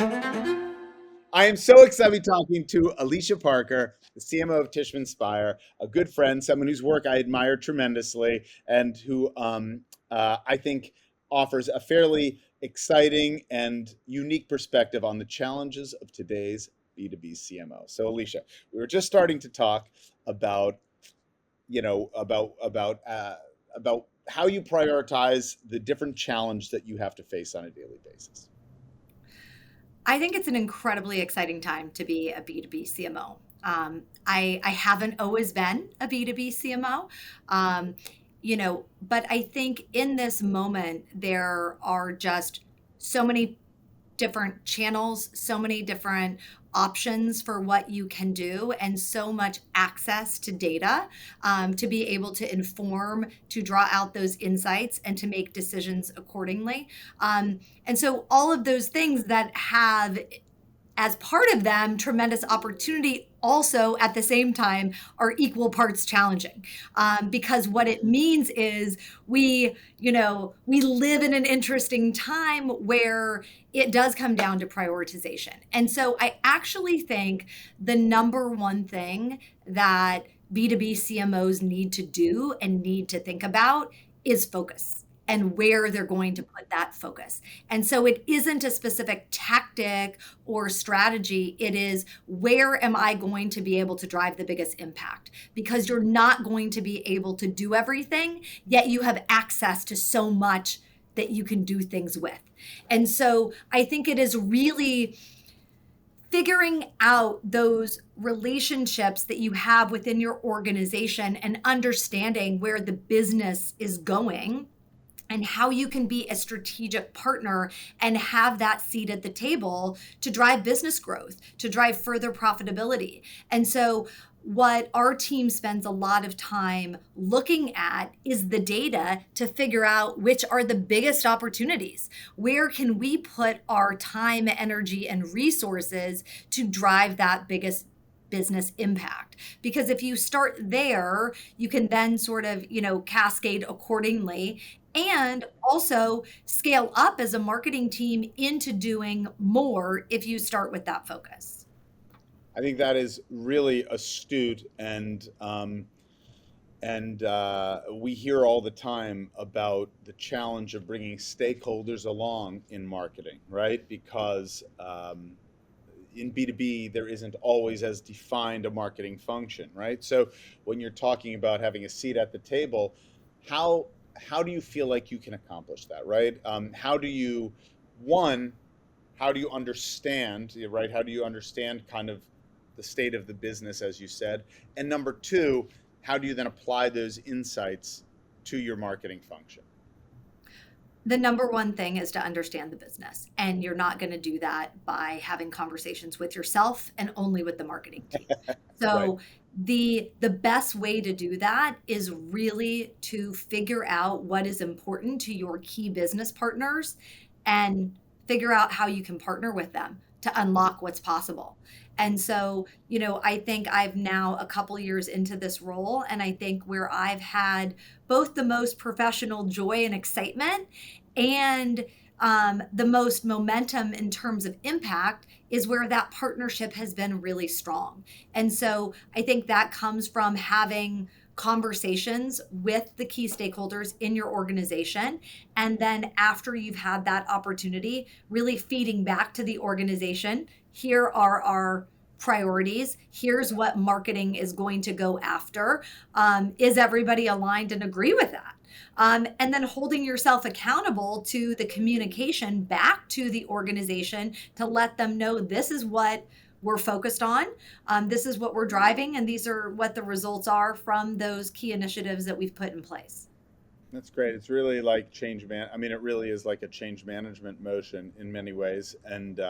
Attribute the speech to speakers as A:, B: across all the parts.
A: I am so excited talking to Alicia Parker, the CMO of Tishman Speyer, a good friend, someone whose work I admire tremendously, and who I think offers a fairly exciting and unique perspective on the challenges of today's B2B CMO. So, Alicia, we were just starting to talk about, about how you prioritize the different challenge that you have to face on a daily basis.
B: I think it's an incredibly exciting time to be a B2B CMO. I haven't always been a B2B CMO, but I think in this moment, there are just so many different channels, so many different options for what you can do, and so much access to data to be able to inform, to draw out those insights, and to make decisions accordingly. And so, all of those things that have as part of them tremendous opportunity also at the same time are equal parts challenging, because what it means is we live in an interesting time where it does come down to prioritization. And so I actually think the number one thing that B2B CMOs need to do and need to think about is focus and where they're going to put that focus. And so it isn't a specific tactic or strategy. It is, where am I going to be able to drive the biggest impact? Because you're not going to be able to do everything, yet you have access to so much that you can do things with. And so I think it is really figuring out those relationships that you have within your organization and understanding where the business is going and how you can be a strategic partner and have that seat at the table to drive business growth, to drive further profitability. And so what our team spends a lot of time looking at is the data to figure out which are the biggest opportunities. Where can we put our time, energy, and resources to drive that biggest business impact? Because if you start there, you can then sort of, cascade accordingly and also scale up as a marketing team into doing more if you start with that focus.
A: I think that is really astute, and we hear all the time about the challenge of bringing stakeholders along in marketing, right? Because in B2B, there isn't always as defined a marketing function, right? So when you're talking about having a seat at the table, how how do you feel like you can accomplish that, right? How do you, one, how do you understand, right? How do you understand kind of the state of the business, as you said? And number two, how do you then apply those insights to your marketing function?
B: The number one thing is to understand the business. And you're not going to do that by having conversations with yourself and only with the marketing team.
A: Right.
B: So the best way to do that is really to figure out what is important to your key business partners and figure out how you can partner with them to unlock what's possible. And so, I think I've now a couple years into this role, and I think where I've had both the most professional joy and excitement and the most momentum in terms of impact is where that partnership has been really strong. And so I think that comes from having conversations with the key stakeholders in your organization. And then after you've had that opportunity, really feeding back to the organization, here are our priorities. Here's what marketing is going to go after. Is everybody aligned and agree with that? And then holding yourself accountable to the communication back to the organization to let them know this is what we're focused on, this is what we're driving, and these are what the results are from those key initiatives that we've put in place.
A: That's great. It's really like I mean, it really is like a change management motion in many ways, and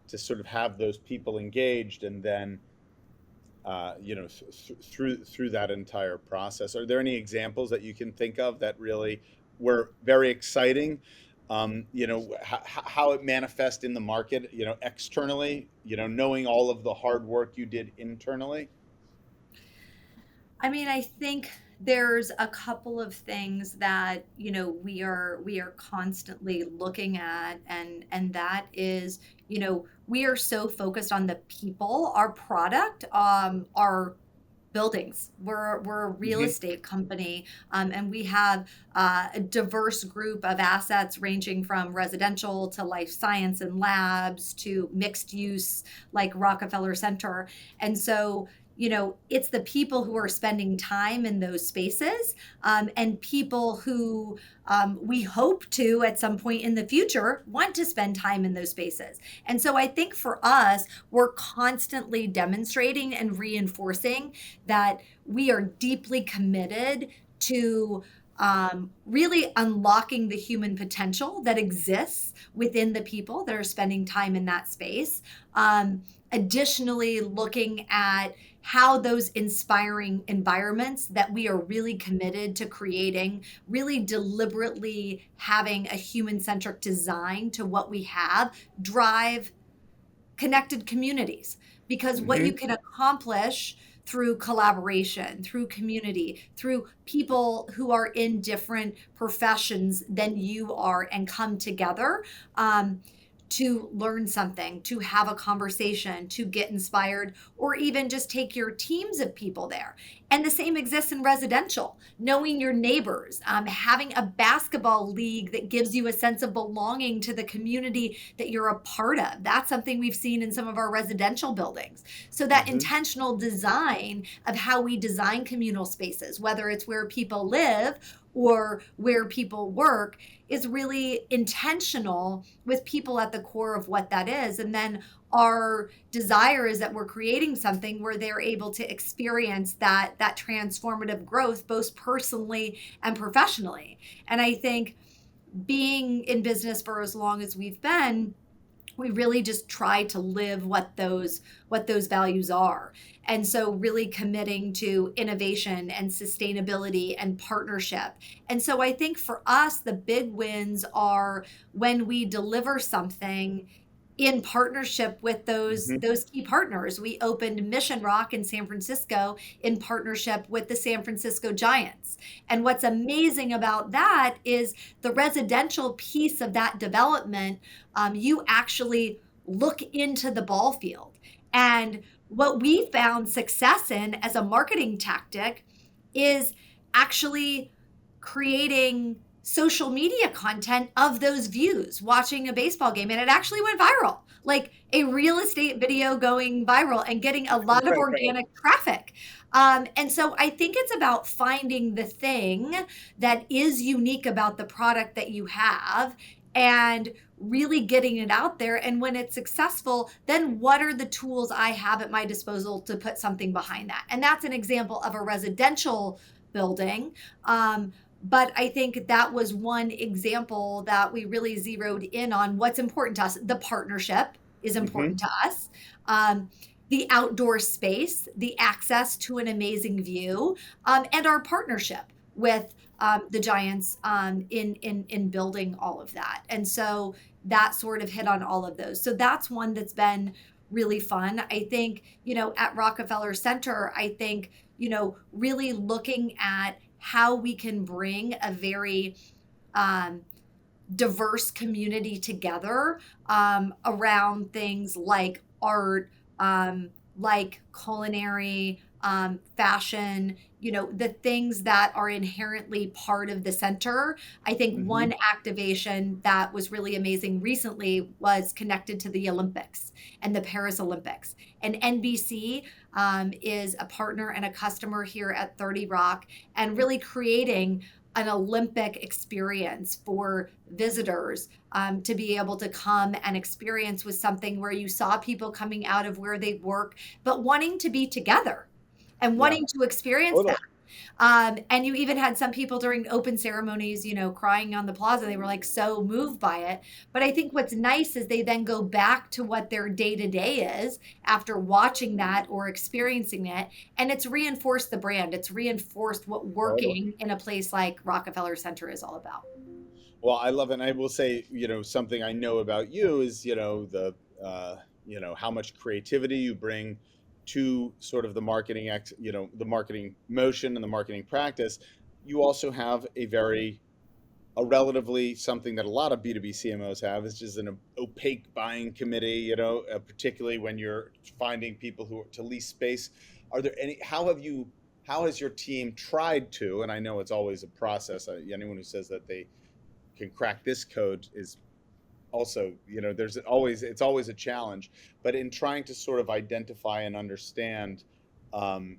A: to sort of have those people engaged, and then through that entire process. Are there any examples that you can think of that really were very exciting? How it manifests in the market, externally, knowing all of the hard work you did internally.
B: I mean, I think there's a couple of things that, we are constantly looking at, and that is, we are so focused on the people, our product, our buildings. We're a real
A: Hmm.
B: estate company, and we have a diverse group of assets ranging from residential to life science and labs to mixed use, like Rockefeller Center. And so, it's the people who are spending time in those spaces, and people who, we hope to, at some point in the future, want to spend time in those spaces. And so I think for us, we're constantly demonstrating and reinforcing that we are deeply committed to, really unlocking the human potential that exists within the people that are spending time in that space. Additionally, looking at how those inspiring environments that we are really committed to creating, really deliberately having a human centric design to what we have, drive connected communities. Because what you
A: Hmm.
B: can accomplish through collaboration, through community, through people who are in different professions than you are and come together, to learn something, to have a conversation, to get inspired, or even just take your teams of people there. And the same exists in residential, knowing your neighbors, having a basketball league that gives you a sense of belonging to the community that you're a part of. That's something we've seen in some of our residential buildings. So, that
A: Hmm.
B: intentional design of how we design communal spaces, whether it's where people live or where people work, is really intentional with people at the core of what that is. And then our desire is that we're creating something where they're able to experience that transformative growth both personally and professionally. And I think, being in business for as long as we've been, we really just try to live what those values are. And so really committing to innovation and sustainability and partnership. And so I think for us, the big wins are when we deliver something in partnership with those
A: Hmm.
B: those key partners. We opened Mission Rock in San Francisco in partnership with the San Francisco Giants. And what's amazing about that is the residential piece of that development, you actually look into the ball field. And what we found success in as a marketing tactic is actually creating social media content of those views watching a baseball game. And it actually went viral, like a real estate video going viral and getting a lot of organic traffic. And so I think it's about finding the thing that is unique about the product that you have and really getting it out there. And when it's successful, then what are the tools I have at my disposal to put something behind that? And that's an example of a residential building. But I think that was one example that we really zeroed in on what's important to us. The partnership is
A: Hmm.
B: important to us. Um, the outdoor space, the access to an amazing view, and our partnership with, the Giants, in building all of that. And so that sort of hit on all of those. So that's one that's been really fun. I think, at Rockefeller Center, I think, really looking at how we can bring a very, um, diverse community together, around things like art, like culinary, fashion, the things that are inherently part of the center. I think
A: Hmm.
B: one activation that was really amazing recently was connected to the Olympics and the Paris Olympics. And NBC, is a partner and a customer here at 30 Rock, and really creating an Olympic experience for visitors, to be able to come and experience with something where you saw people coming out of where they work, but wanting to be together and
A: Yeah,
B: wanting to experience that.
A: totally.
B: And you even had some people during open ceremonies, crying on the plaza. They were like so moved by it. But I think what's nice is they then go back to what their day to day is after watching that or experiencing it. And it's reinforced the brand, it's reinforced what
A: Totally.
B: working in a place like Rockefeller Center is all about.
A: Well, I love it. And I will say, something I know about you is, how much creativity you bring to sort of the marketing the marketing motion and the marketing practice, you also have a relatively something that a lot of B2B CMOs have is just an opaque buying committee, particularly when you're finding people who to lease space. Are there any, how has your team tried to, and I know it's always a process, anyone who says that they can crack this code is also, it's always a challenge, but in trying to sort of identify and understand um,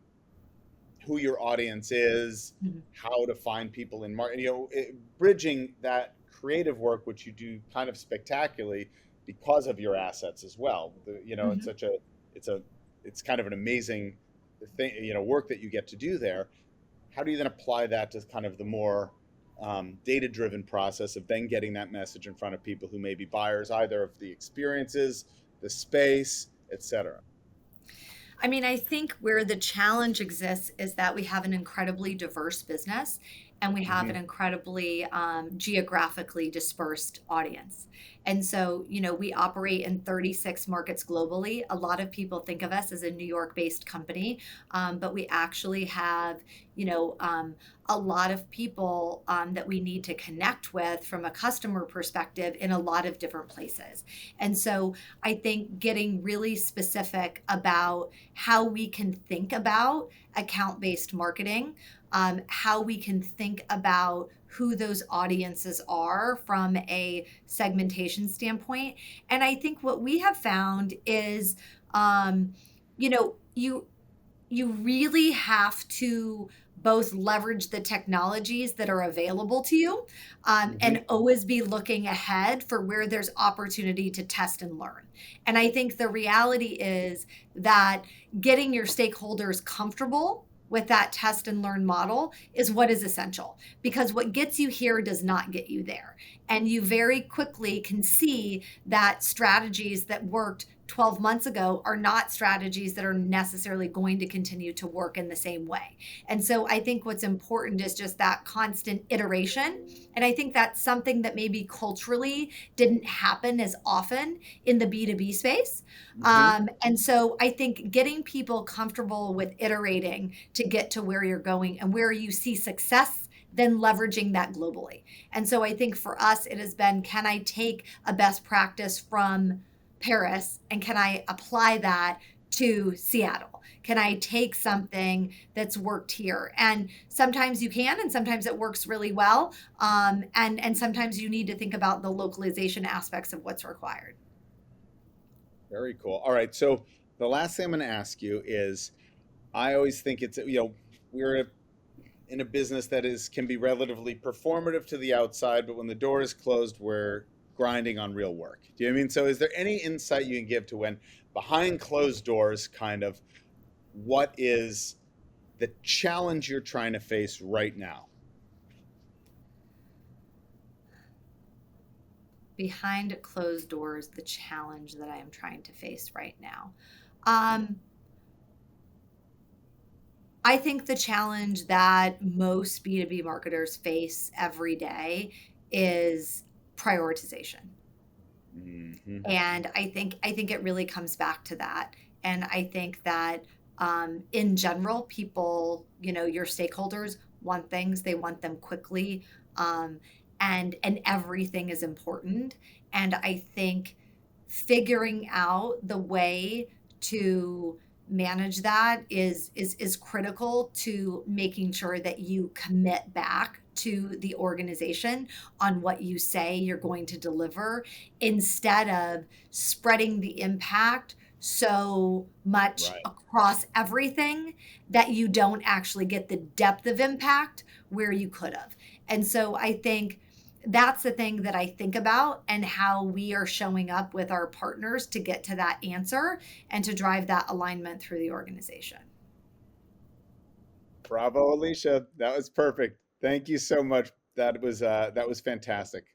A: who your audience is,
B: Mhm.
A: how to find people in market, bridging that creative work, which you do kind of spectacularly because of your assets as well. It's
B: Mhm.
A: such it's a, it's kind of an amazing thing, work that you get to do there. How do you then apply that to kind of the more data-driven process of then getting that message in front of people who may be buyers either of the experiences, the space, etc.?
B: I mean, I think where the challenge exists is that we have an incredibly diverse business and we have an
A: Hmm.
B: incredibly geographically dispersed audience. And so, we operate in 36 markets globally. A lot of people think of us as a New York based company, but we actually have, you know, um, a lot of people that we need to connect with from a customer perspective in a lot of different places. And so, I think getting really specific about how we can think about account based marketing, how we can think about who those audiences are from a segmentation standpoint. And I think what we have found is, you really have to both leverage the technologies that are available to you,
A: Hmm.
B: and always be looking ahead for where there's opportunity to test and learn. And I think the reality is that getting your stakeholders comfortable with that test and learn model is what is essential, because what gets you here does not get you there. And you very quickly can see that strategies that worked 12 months ago are not strategies that are necessarily going to continue to work in the same way. And so I think what's important is just that constant iteration. And I think that's something that maybe culturally didn't happen as often in the B2B space.
A: Hmm.
B: And so I think getting people comfortable with iterating to get to where you're going and where you see success, then leveraging that globally. And so I think for us, it has been, can I take a best practice from Paris and can I apply that to Seattle? Can I take something that's worked here? And sometimes you can, and sometimes it works really well. And sometimes you need to think about the localization aspects of what's required.
A: Very cool. All right. So the last thing I'm going to ask you is, I always think it's, we're in a business that is can be relatively performative to the outside, but when the door is closed, we're grinding on real work. Do you know what I mean? So is there any insight you can give to when behind closed doors, kind of what is the challenge you're trying to face right now?
B: Behind closed doors, the challenge that I am trying to face right now.
A: Yeah.
B: Um, I think the challenge that most B2B marketers face every day is prioritization.
A: Hmm.
B: And I think it really comes back to that. And I think that in general, people, your stakeholders want things, they want them quickly, um, and everything is important. And I think figuring out the way to manage that is critical to making sure that you commit back to the organization on what you say you're going to deliver, instead of spreading the impact so much
A: Right.
B: across everything that you don't actually get the depth of impact where you could have. And so I think that's the thing that I think about, and how we are showing up with our partners to get to that answer and to drive that alignment through the organization.
A: Bravo, Alicia. That was perfect. Thank you so much. That was fantastic.